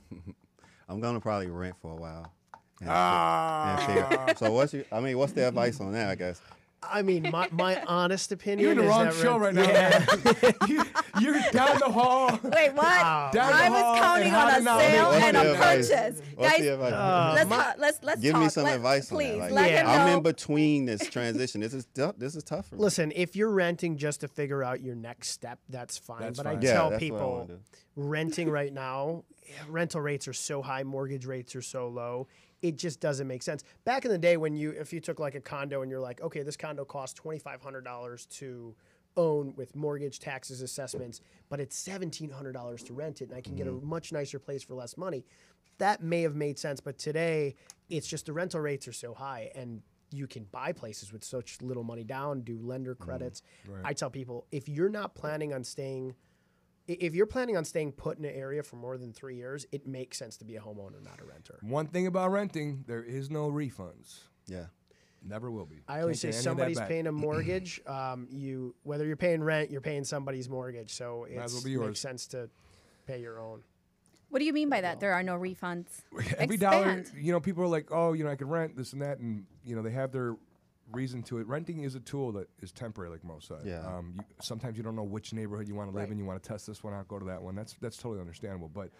I'm gonna probably rent for a while. And Ah. figure- so what's the advice on that? I guess. I mean, my honest opinion You're in the is wrong that show right now. Yeah. You're down the hall. Wait, what? Wow. Down the I hall was counting and on how a to know. sale What's and the a advice? purchase. What's Guys, the advice? let's Give talk. me some Let- advice on please, that. let him know. I'm in between this transition. This is tough for me. Listen, if you're renting just to figure out your next step, that's fine. That's but fine. I Yeah, tell that's what I people wanna do. renting right now, rental rates are so high, mortgage rates are so low. It just doesn't make sense. Back in the day, if you took like a condo and you're like, okay, this condo costs $2,500 to own with mortgage, taxes, assessments, but it's $1,700 to rent it, and I can get a much nicer place for less money. That may have made sense, but today it's just the rental rates are so high, and you can buy places with such little money down, do lender credits. right. I tell people, if you're not planning on staying if you're planning on staying put in an area for more than 3 years, it makes sense to be a homeowner, not a renter. One thing about renting, there is no refunds. Yeah. Never will be. I always say Can't get any of that somebody's back. paying a mortgage. Whether you're paying rent, you're paying somebody's mortgage. So Might as well it be yours. makes sense to pay your own. What do you mean by that? There are no refunds. Every dollar, Expand. people are like, oh, I can rent this and that, and they have their reason to it. Renting is a tool that is temporary, like Mo said. Yeah. Sometimes you don't know which neighborhood you want to live Right. in. You want to test this one out, go to that one. That's totally understandable. But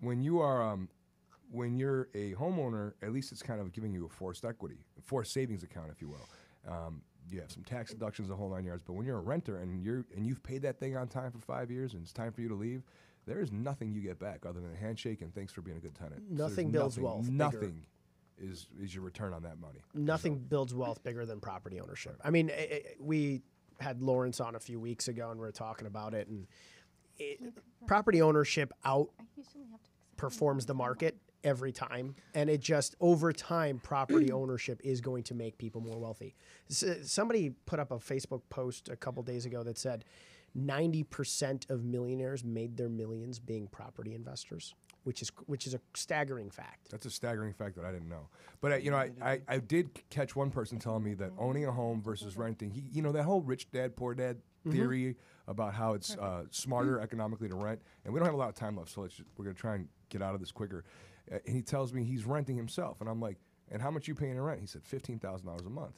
when you are when you're a homeowner, at least it's kind of giving you a forced equity, a forced savings account, if you will. You have some tax deductions, the whole 9 yards. But when you're a renter and you've paid that thing on time for 5 years and it's time for you to leave, there is nothing you get back other than a handshake and thanks for being a good tenant. So Nothing there's builds wealth bigger. Nothing is your return on that money. Nothing builds wealth bigger than property ownership. I mean, we had Lawrence on a few weeks ago, and we were talking about it. And property ownership outperforms the market every time, and it just over time, property ownership is going to make people more wealthy. Somebody put up a Facebook post a couple days ago that said 90% of millionaires made their millions being property investors, which is a staggering fact. That's a staggering fact that I didn't know. But I did catch one person telling me that owning a home versus renting, that whole rich dad, poor dad theory about how it's smarter economically to rent. And we don't have a lot of time left, so we're going to try and get out of this quicker. And he tells me he's renting himself. And I'm like, and how much you paying in rent? He said $15,000 a month.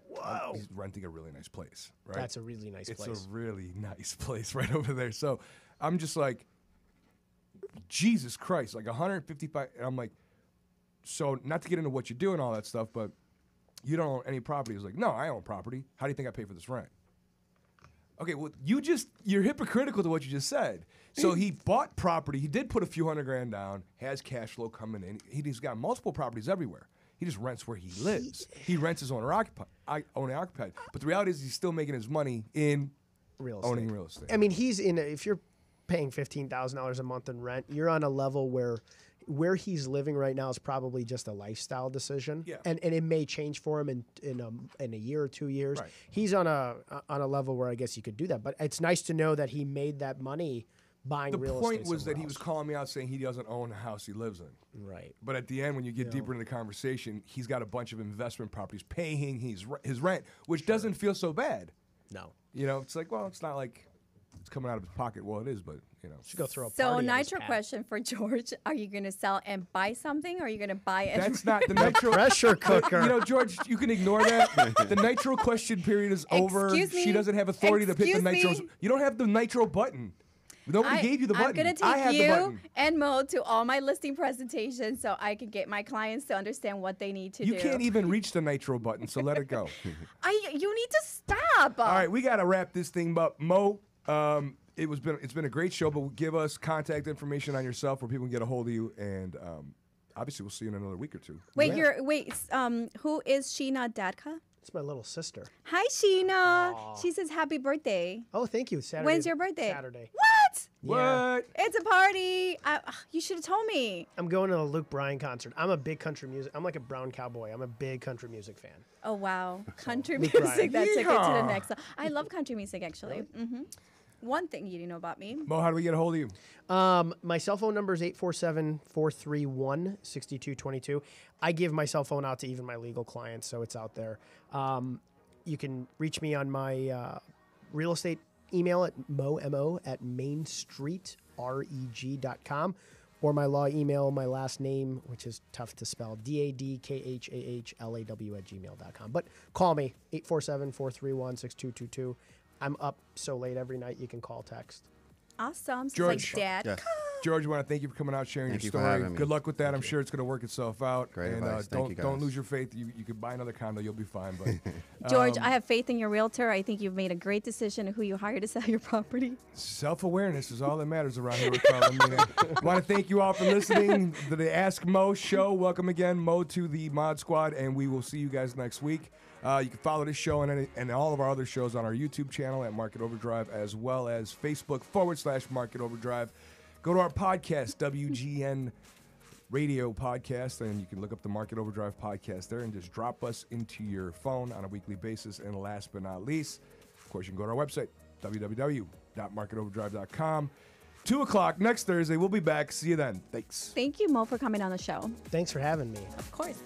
Whoa. He's renting a really nice place, right? That's a really nice place. It's a really nice place right over there. So I'm just like, Jesus Christ, like 155. And I'm like, so not to get into what you do and all that stuff, but you don't own any property. He's like, no, I own property. How do you think I pay for this rent? Okay, well, you're hypocritical to what you just said. So he bought property. He did put a few $100,000 down, has cash flow coming in. He's got multiple properties everywhere. He just rents where he lives. He rents his owner occupied. But the reality is he's still making his money in owning real estate. I mean, if you're paying $15,000 a month in rent, you're on a level where he's living right now is probably just a lifestyle decision. Yeah. And it may change for him in a year or 2 years. Right. He's on a level where I guess you could do that. But it's nice to know that he made that money buying real estate. The point was that he somewhere was else. calling me out saying he doesn't own the house he lives in. Right. But at the end, when you get deeper into the conversation, he's got a bunch of investment properties paying his rent, which doesn't feel so bad. No. It's like, well, it's not like it's coming out of his pocket. Well, it is, but Should go throw a So, party. nitro question for George: are you going to sell and buy something, or are you going to buy and that's not the nitro pressure cooker. George, you can ignore that. The nitro question period is over. Excuse me? She doesn't have authority to pick the Excuse nitros. me? You don't have the nitro button. Nobody gave you the button. I'm going to I take have the you button. and Mo to all my listing presentations so I can get my clients to understand what they need to do. You can't even reach the nitro button, so let it go. You need to stop. All right, we got to wrap this thing up. Mo, it's been a great show, but give us contact information on yourself where people can get a hold of you, and obviously we'll see you in another week or two. Wait, who is Sheena Dadkhah? It's my little sister. Hi, Sheena. She says happy birthday. Oh, thank you. Saturday. When's your birthday? Saturday. What? Yeah. What? It's a party. You should have told me. I'm going to a Luke Bryan concert. I'm a big country music. I'm like a brown cowboy. I'm a big country music fan. Oh, wow. Country Luke music. Bryan. That took it to the Yeehaw. next level. I love country music, actually. Mm-hmm. One thing you didn't know about me. Mo, how do we get a hold of you? My cell phone number is 847-431-6222. I give my cell phone out to even my legal clients, so it's out there. You can reach me on my real estate email at mainstreetreg.com, or my law email, my last name, which is tough to spell, dadkhahalaw@gmail.com. But call me, 847-431-6222. I'm up so late every night you can call, text. Awesome. So George. it's like Dad. Yes. George, we want to thank you for coming out, sharing Thank your you for story. having me. Good luck with that. Thank I'm you. sure it's going to work itself out. Great and advice. Thank you, don't guys. lose your faith. You could buy another condo. You'll be fine. But George, I have faith in your realtor. I think you've made a great decision of who you hire to sell your property. self-awareness is all that matters around here with Karla Mina. I want to thank you all for listening to the Ask Mo show. Welcome again, Mo, to the Mod Squad, and we will see you guys next week. You can follow this show and all of our other shows on our YouTube channel at Market Overdrive, as well as Facebook.com/Market Overdrive. Go to our podcast, WGN Radio Podcast, and you can look up the Market Overdrive podcast there and just drop us into your phone on a weekly basis. And last but not least, of course, you can go to our website, www.marketoverdrive.com. 2 o'clock next Thursday. We'll be back. See you then. Thanks. Thank you, Mo, for coming on the show. Thanks for having me. Of course.